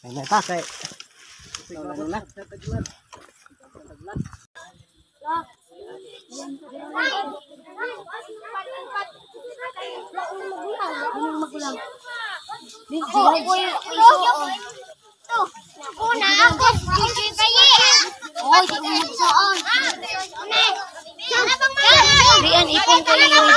Ay, pa kay. Wala na. Una ako, oh, di mo magsoon. Rian ipon ko yung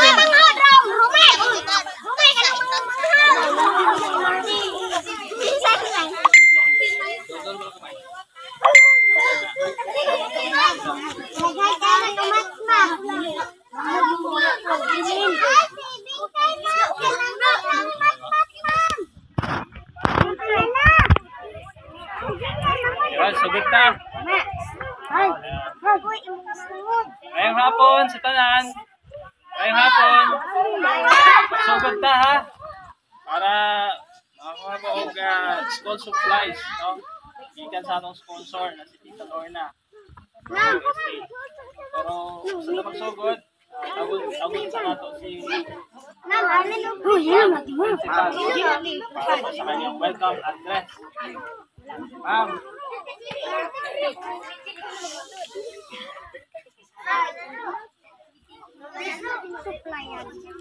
Sugod na. Ngayong hapon sa tanan. Ngayong hapon. Sugod na ha. Para makakuha mo og school supplies, no? Ikan sa atong sponsor na si Tita Lorna. Pero sa labang sugod, tawag sa nato si principal para sa kanyang welcome address. Ma'am.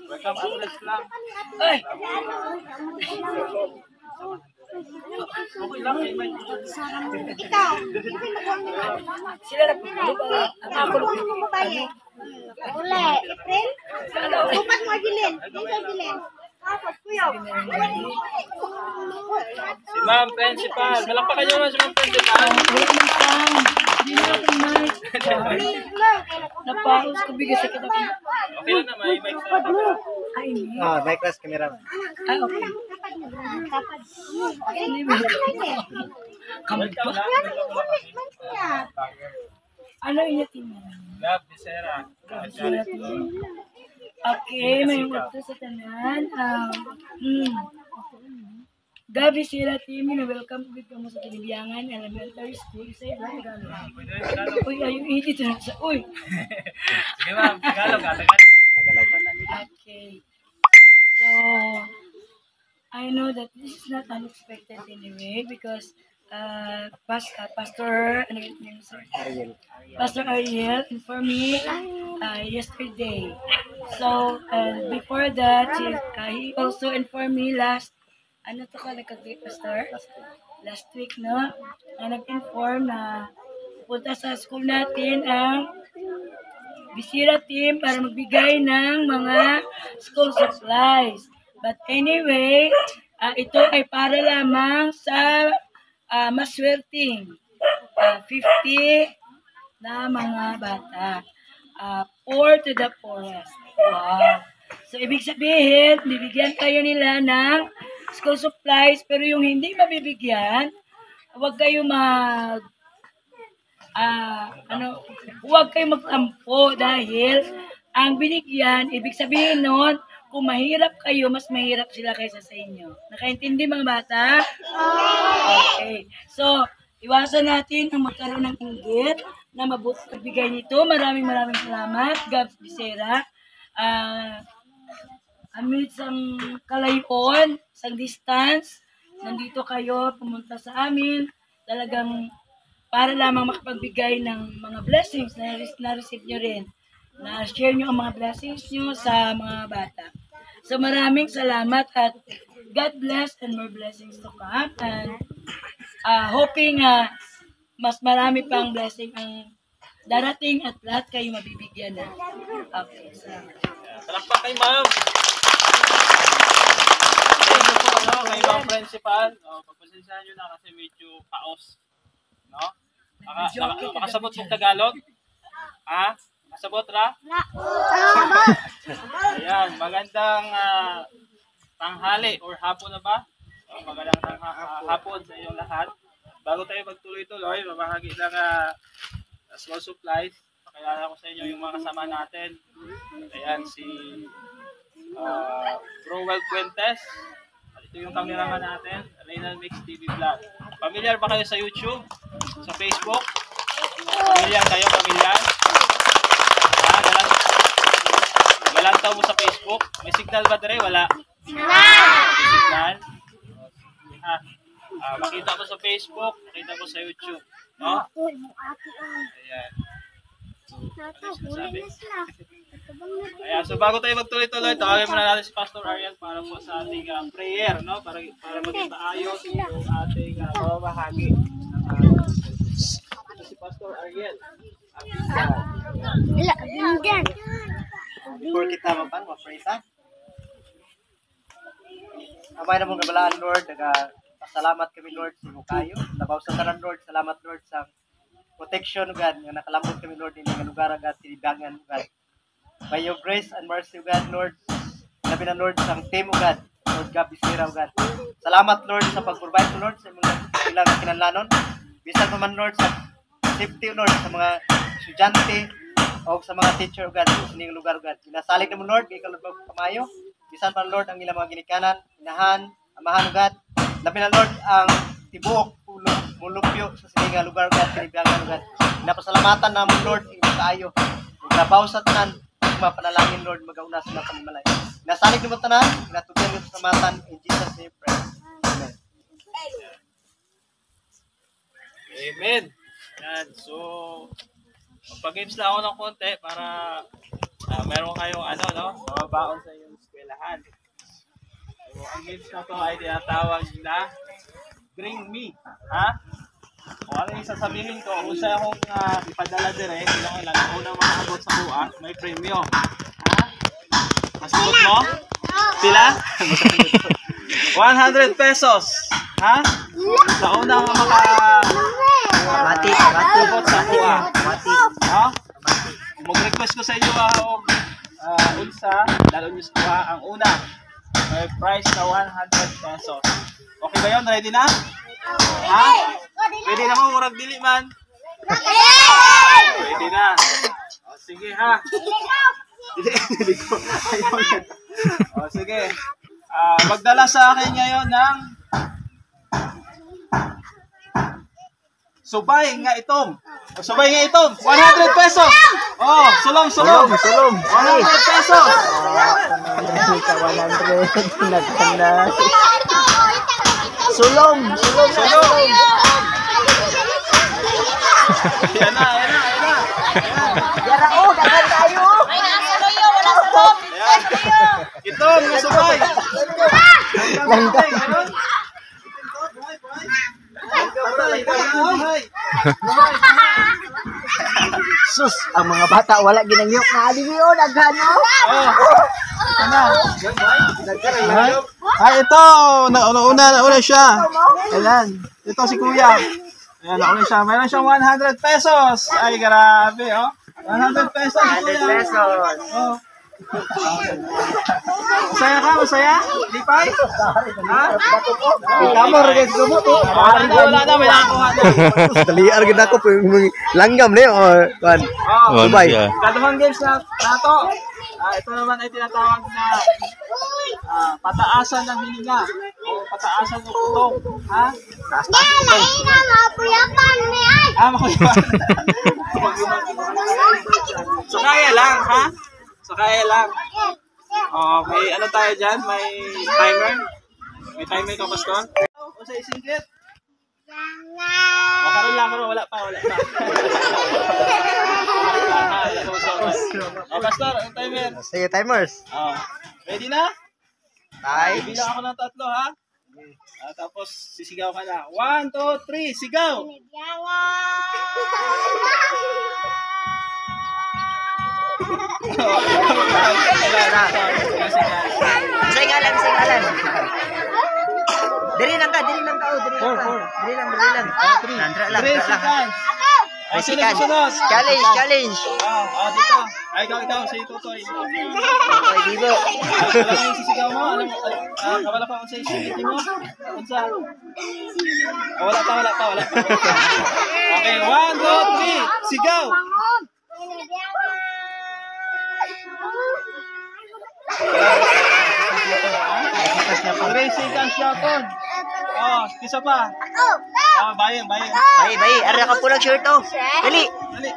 Welcome address lang. Ay! Okay lang, may Ikaw, sila na po. ako mo ba eh? Uli, April? Bupat mo, Gilin. Gilin. Si Ma'am Principal. Malakpakan nyo naman si Ma'am Principal. Napaos ko bigay sa kita. Okay lang na, may mic sa camera. Ah, mic class camera. Ay, okay. Kamot Welcome pa. lang. Ano iyatin mo? Love, Bisera. Okay, may wato sa tanan. Gabi sila team, welcome po mo sa Tilibiangan Elementary School. Isa lang gano'n. Uy, ayun, itit na sa, uy. Sige ma'am, Tagalog ka. Okay. So, I know that this is not unexpected anyway because Pastor Ariel informed me yesterday. So, before that, he also informed me last Pastor? Last week, no? Na nag-inform na punta sa school natin ang Bisira team para magbigay ng mga school supplies. But anyway, ito ay para lamang sa maswerteng 50 na mga bata. Poor to the poorest. Wow. So, ibig sabihin, bibigyan kayo nila ng school supplies, pero yung hindi mabibigyan, huwag kayo huwag kayo magtampo dahil ang binigyan, ibig sabihin nun, kung mahirap kayo, mas mahirap sila kaysa sa inyo. Nakaintindi mga bata? Okay. So, iwasan natin ang magkaroon ng inggit na mabuti pagbigay nito. Maraming salamat, Gabs Bisera. Amidst ang kalayuan, sa distance, nandito kayo, pumunta sa amin, talagang para lamang makapagbigay ng mga blessings na na-receive nyo rin. Na-share nyo ang mga blessings nyo sa mga bata. So maraming salamat at God bless and more blessings to come. And hoping mas marami pang blessing ang darating at lahat kayo mabibigyan na. Okay, salamat. Salakpak kay ma'am. Kay ma'am principal. Pagpasensyahan nyo na kasi medyo kaos. No? Makasabot mong Tagalog? Ha? Makasabot ra? Ayan, magandang tanghali or hapon na ba? Magandang hapon sa inyong lahat. Bago tayo magtuloy-tuloy, mamahagi lang small supplies. Pakilala ko sa inyo yung mga kasama natin. Ayan, si Rowell Fuentes. At ito yung cameraman natin, Reynald Mix TV Vlog. Familiar ba kayo sa YouTube? Sa Facebook? Familiar kayo, familiar? Galantaw mo sa Facebook? May signal ba dire? Wala? Signal? Makita mo sa Facebook, makita mo sa YouTube. No? Ayan. Ayan, so bago tayo magtuloy-tuloy, tawagin muna natin si Pastor Ariel para po sa ating prayer, no? Para maging maayos yung ating pamamahagi. Si Pastor Ariel. Before kita ma-pray ta. Amay na mong gabalaan, Lord. Salamat kami, Lord, sa imo kayo. Labaw sa tanan, Lord. Salamat, Lord, sa protection, God. Nga nakalambot kami, Lord, din nga lugar, God, tinibangan, God. By your grace and mercy, God, Lord. Labi na, Lord, sa team, God. Lord God, bisira, God. Salamat, Lord, sa pag-provide mo, Lord, sa ilang kinanlanon. Bisan mo man, Lord, sa safety, Lord, sa mga estudyante o sa mga teacher, God, sa ining lugar, God. Pinasalig na mo, Lord, kay kalod pamayo. Bisan pa, Lord, ang ilang mga ginikanan, inahan, amahan, God. Labi na, Lord, ang tibuok, mulupyo sa sininga lugar, God, kinibiyangan, God. Pinapasalamatan na mo, Lord, imo kaayo. Maglabaw sa tanan, mapanalangin, Lord, magauna sa mga panimalay. Nasalig na mo tanan, natugyan mo sa matan, in Jesus' name, pray. Amen. Amen. Yan. So, magpag-games na ako ng konti para meron kayong mababaon sa iyong eskwelahan. So, ang games na to ay tinatawag na Bring Me. Ha? Kung ano yung sasabihin ko, kung sa'yo akong ipadala dire, kailangan lang unang makasagot sa buwa, may premyo. Ha? Masagot mo? Sila? 100 pesos. Ha? Sa unang makasagot sa buwa. Ha? Mag-request ko sa iyo unsa, lalo nyo kuha ang una. May price na 100 pesos. Okay ba yun? Ready na? Ha? Pwede na mo, murag dili man. Pwede na. O, sige ha. O, sige. Magdala sa akin ngayon ng subay nga itom. O, subay nga itom. 100 pesos. Oh, sulong. 100 pesos. 100. Nagkanda. Sulong. Yan na. Yara o, dagan tayo. Itom nga subay. Langga. Sus, ang mga bata wala ginangyok na adiyo naghano. Ito, nauna siya. Ayan, ito si Kuya. Ayan, nauna siya. Mayroon siyang 100 pesos. Ay, grabe, oh. 100 pesos, Kuya. 100 pesos. Oh. Masaya ka? Masaya? Lipay? Ha? Kamar guys, gumo to. Wala na, may nakakuha na. Daliar gid ako po langgam ni kan. Subay. Kaduhang games na nato. Ito naman ay tinatawag na pataasan ng hininga o pataasan ng putong. Ha? Makuyapan. So kaya lang, ha? So kaya lang. May ano tayo dyan? May timer? May timer ka, Pastor? O sa isingkit? Karoon lang, wala pa. Pastor, ang timer. Sige, timers. Ready na? Time. Bilang ako ng 3, ha? Tapos sisigaw ka na. 1, 2, 3, sigaw! Sa ngalan. Diri lang ka. Diri lang. Nandra lang. Challenge. Dito. Ay, ikaw. Sa'yo tutoy. Okay, Dibo. Alam mo yung sisigaw mo? Wala pa kung sa isiniti mo? Unsa? Wala pa. Okay, 1, 2, 3, sigaw! 3 seconds yaton. Isa pa. Bayan. Bayi. Ara ka pulang shirt oh. Dali.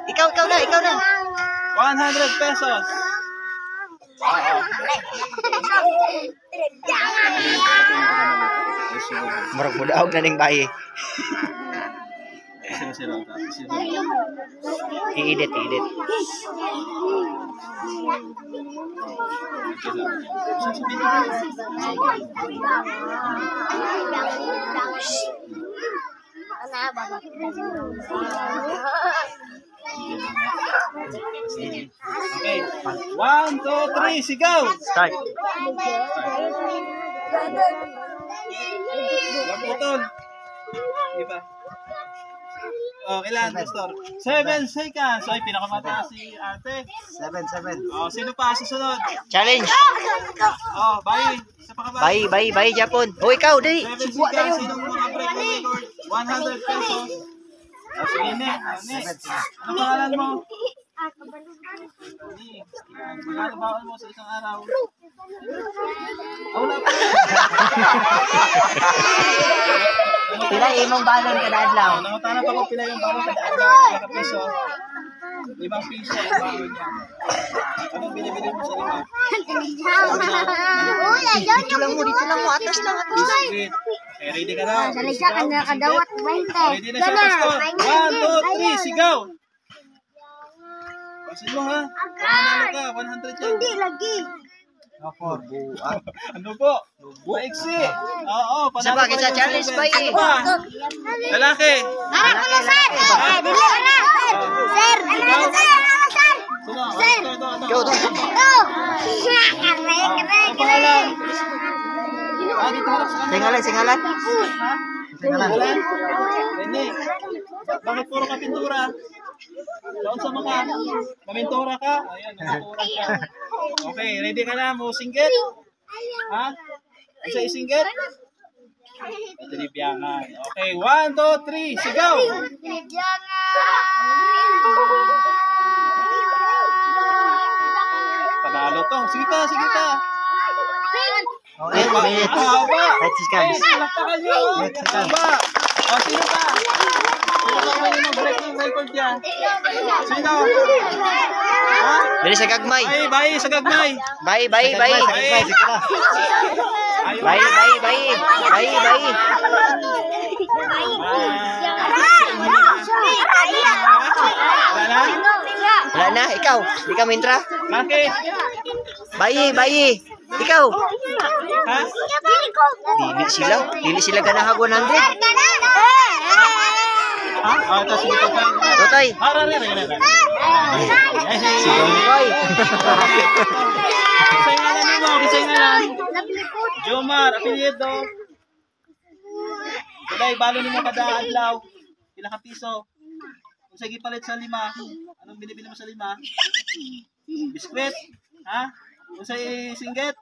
Ikaw na. 100 pesos. Murag mudaog na ning bayi. Sino. I-edit. Okay. 1, 2, 3, sigaw! Start. Walang putol. Iba. Oh, ilan, Pastor? 7 seconds. Ay, pinakamataas si ate. 7. Oh, sino pa susunod? Challenge. Oh, bye. Isa pa ka ba? Bye, Japon. Oh, ikaw, dali. 7 seconds. Sinong makabreak ng record? 100 pesos. Oh, sige, ne. Ano pangalan mo? Magkano baon mo sa isang araw? Oh, wala pa. Pila imong balon kada adlaw. Nangutanap ako pila yung baon kada adlaw. 5 piso. 5 piso ang baon niya. Anong binibili mo sa 5? Uy, ayaw niyo. Dito lang mo, atas lang. Biscuit. Okay, ready ka na? Dali siya ka nakadawat 20. Ready na siya, Pastor. 1, 2, 3, sigaw! Pasin mo ha. Panalo ka, 100 yan. Hindi lagi. Ano po? Maiksi. Oo, Sa panalo bakit ka sa yung challenge 7. ba Ano eh? ba? Lalaki. Harap ko na, sir. Dili ka na. Sir, ano na, sir? Sino? Sir. Go. Go. Ang pangalan? Dito harap sa kanila. Singalan. Ha? Singalan? Rene. Bakit puro ka pintura? Doon sa mga mamintura ka? Ayan, namintura siya. Okay, ready ka na? Mo singgit? Ha? Isa isinggit? Tinibiyangan. Okay, 1, 2, 3, sigaw! Panalo to. Sige ka. Ay, haba. 8 seconds. Palakpakan nyo. Haba. O, sino pa? Sino pa kayo mag-break ng record dyan? Sino? Ha? Dali sa gagmay. Bye, sa gagmay. Bye. Bye. Wala na, ikaw. Di ka mintra. Bakit? Bye. Ikaw. Ha? Dili sila ganahan 100. Ha? Tapos dito ka. Totoy. Sigaw ni Koy. Kisay ngalan. Jomar, apelyido. Kuday, balo nimo kada adlaw. Pila ka piso? Kung sige palit sa 5, anong binibili mo sa 5? Biskwit? Ha? Kung sa singgit?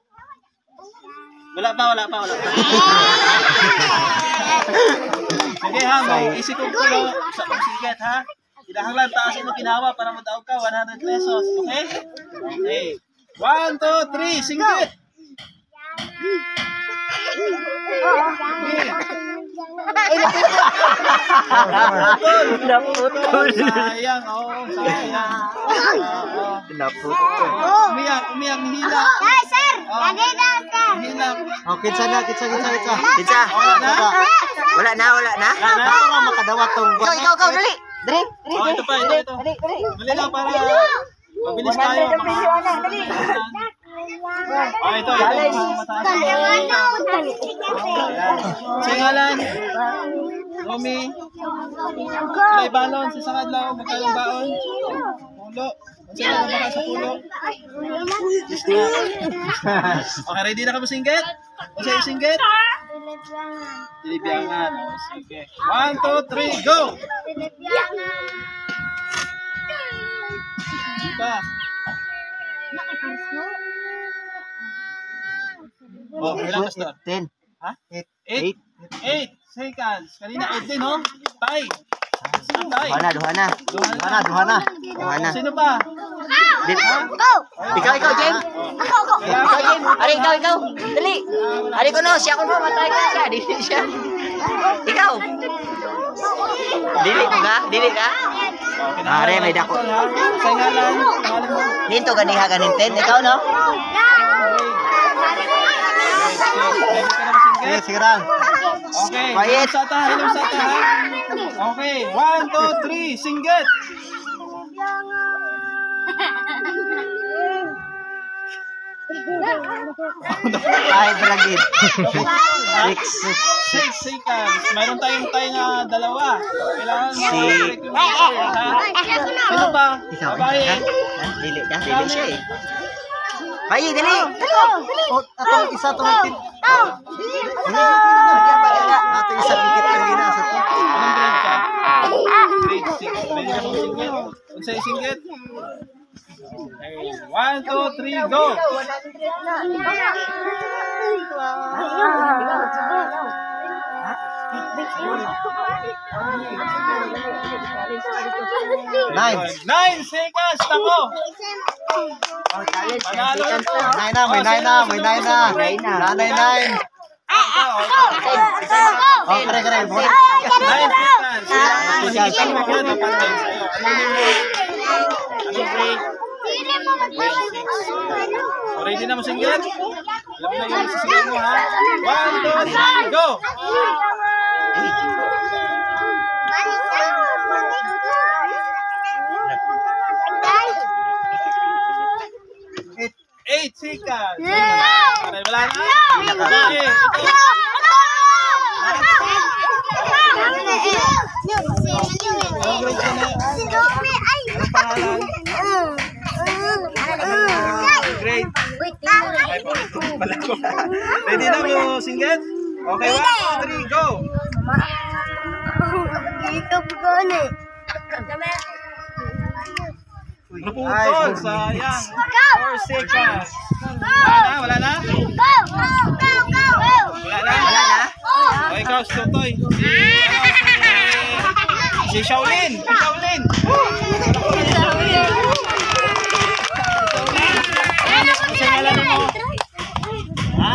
Wala pa. Sige ha, isi kong tulo sa pagsinggit ha. Idahanglan, taasin mo kinawa para mataog ka, 100 pesos. Okay? Okay. 1, 2, 3, singgit! Naputol. Sayang. Naputol. Umiyak, nihila. Ay, sir. Lagay na, sir. Nihila. Kitsa. Wala na? Makadawat tong. Ikaw, dali. Oh, ito pa, ito. Dali lang para mabilis tayo. Oh, ito. Mataas. Sa ngalan, Romy, Kulay Balon, sa Sangadlaw, magkalang baon. Pulo. Kasi na baka sa pulo. Okay, ready na ka ba singgit? Kasi singgit? Tilibiyangan. Oh, sige. 1, 2, 3, go! Diba? Oh, ilang Pastor? 10. Ha? 8 seconds. Kanina 8 din, no? Tay. Sino tay? Duha na. Sino pa? Go. Ikaw, Jem. Ikaw, Jem. Ikaw. Dali. Ari ko no, siya ko no, matay ka siya. Dili siya. Ikaw. Dili ka? Are, may dako. Sa ngalan mo. Ninto ganiha ka ninten. Ikaw no? Ready ka na ba singgit? Sige, Okay, Quiet. hilom sa ta, ha? Okay, 1, 2, 3, singgit. Ay, dragit. 6 seconds. Mayroon tayong tayo na dalawa. Kailangan mo. Sino ba? Ikaw. Babae. Dili siya eh. Bayi, dali. Atong isa to natin. Ato isa bigit lagi na sa to. Anong grade ka? Grade 6. Pwede na mong singgit. Kung sa'yo singgit. Okay, 1, 2, 3, go! 9 seconds, tako! Panalo ito. May nine na. Nine. Oh, kare. 9 seconds. Mahigitan mo ako, dapat tayo sa'yo. Anong grade? O, ready na mo singgit? Alam mo na yung sasabihin mo, ha? 1, 2, 3, go! 8 seconds. Wala na? Okay. Anong grade ka na? Anong pangalan? Grade? Ready na mo singgit? Okay, 1, 2, 3, go! Naputol, sayang. 4 seconds. Wala na? Wala na? O, ikaw, si Tutoy. Si Shaolin. Kasi ngalan mo. Ha?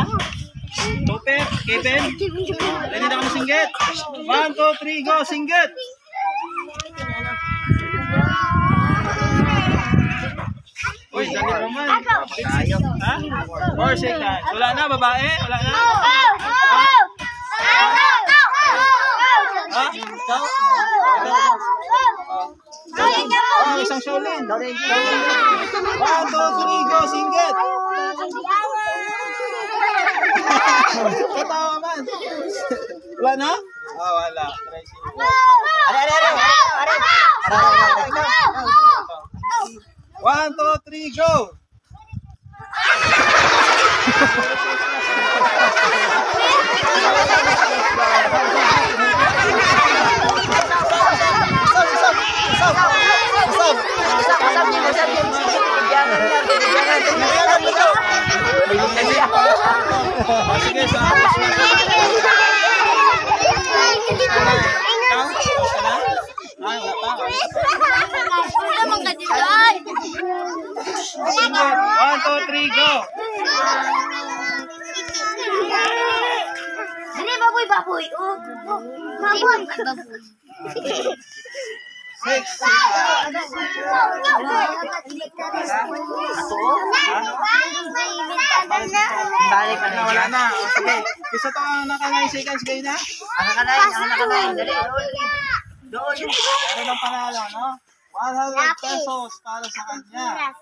Tupet, Kevin. Ready na kami singgit. 1, 2, 3, go, singgit. Uy, dali naman. Ha? 4 seconds. Wala na, babae? Wala na? Ha? Ikaw? Oh, isang Shaolin. 1, 2, 3, go, singgit. Katawa man. Wala na? Ah, wala. Try singgit. Are. 1, 2, 3, go! Sige, sa apas na. Ay, wala pa. 1, 2, 3, go! Baboy. Oh. Baboy. 6 Balik ka na. wala na. Okay. Gusto to ang naka 9 seconds kayo na? Ang dali. Ano ng panalo, no? 100 pesos para sa kanya.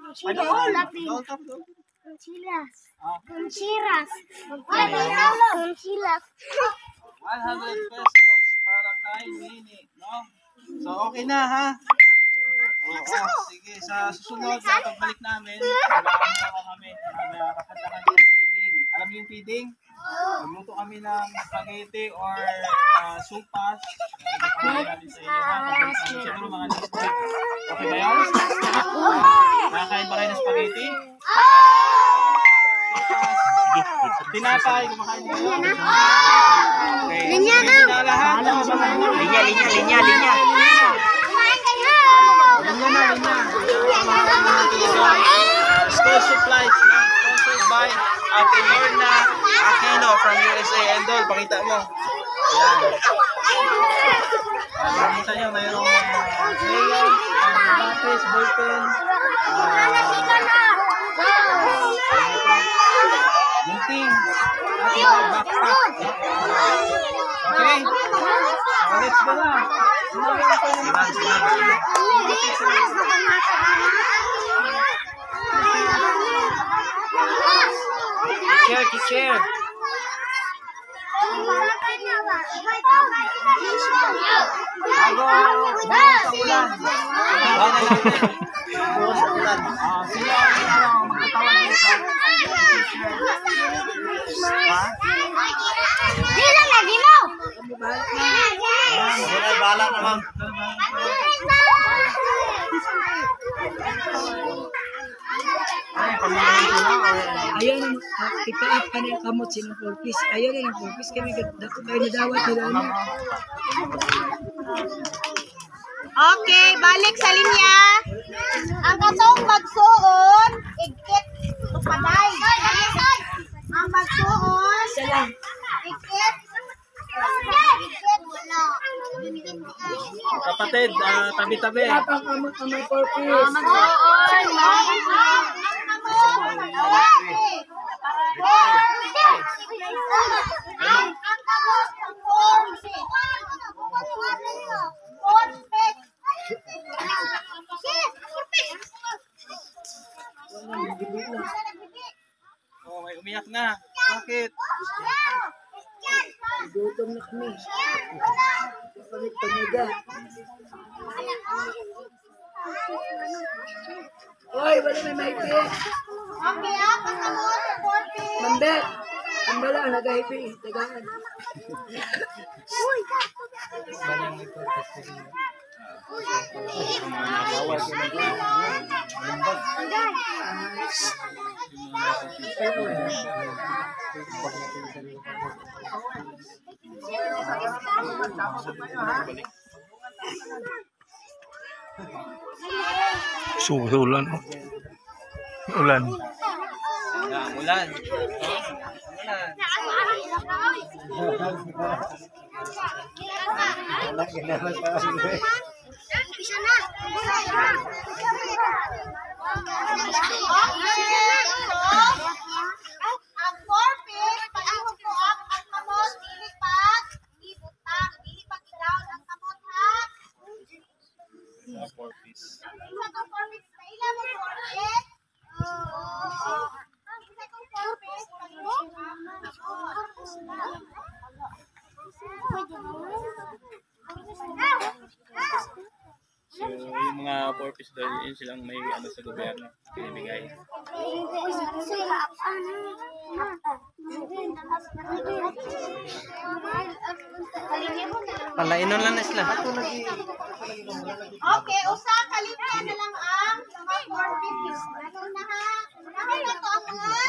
Conchilas. Ah, Conchilas. 100 pesos para kay Nini, no? So, okay na, ha? Oo, sige. Sa susunod na pagbalik namin, kailangan mo kami. Kakanta kami ng feeding. Alam niyo yung feeding? Magluto kami ng spaghetti or supas. Pagbalik namin sa inyo, ha? Pagbalik namin siguro mga next week. Okay ba yun? Nakakain ba kayo ng spaghetti? Tinapay, kumakain ba yun? Okay. Linya na lahat. Linya. School supplies na sponsored by Ate Lorna Aquino from USA. Endol, pakita mo. Ayan. Pakita nyo, mayroong crayon, lapis, ballpen, yung painting. At backpack. Okay? So, let's go na. Share. Bala na, ma'am. Ayaw na, ipaap ka na kamot sinong 4 piece. Ayaw na ng 4 piece kami, dako kayo nadawat nila na. Okay, balik sa linya. Ang katong magsuon, igkit paday. Ang magsuon, Isa lang. igkit wala. Kapatid, tabi-tabi. Tapang kamot ang may 4 piece. Oh, may umiyak na. Bakit? Gutom na kami. Kapag pamaga. Oy, wala may maipi. Okay, pagkamot, 40. Mambe, ang bala, nag-hipi. Tagaan. Ulan. Ulan. Ulan. Bisa na. Ang 4 piece, pag ihupuap ang kamot, dili pag ibutang, dili pag i-down ang kamot ha. Isa to 4 piece, kaila mo 4 piece. Isa to 4 piece, pag ihupuap ang So, yung mga 4 piece doon, yun silang may ano sa gobyerno. Pinibigay. Palainon lang na sila. Okay, usa kalimay na lang ang mga 4 pieces. Ano na ha? Ano na to ang mga